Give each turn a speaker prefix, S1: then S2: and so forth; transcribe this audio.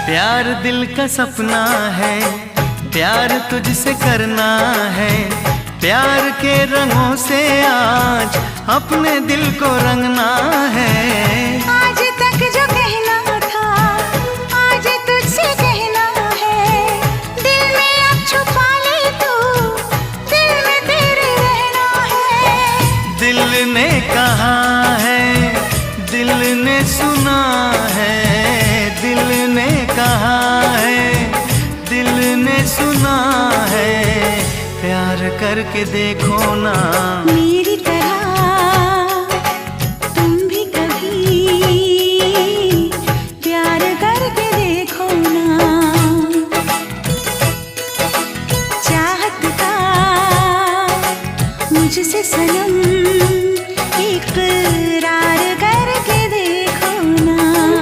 S1: प्यार दिल का सपना है, प्यार तुझसे करना है। प्यार के रंगों से आज अपने दिल को रंगना है।
S2: आज तक जो कहना था आज तुझसे कहना है। दिल में अब छुपा ले तू, दिल में तेरे रहना है।
S1: दिल ने कहा है, दिल ने सुना है। दिल ने कहा है, दिल ने सुना है। प्यार करके देखो ना,
S2: मेरी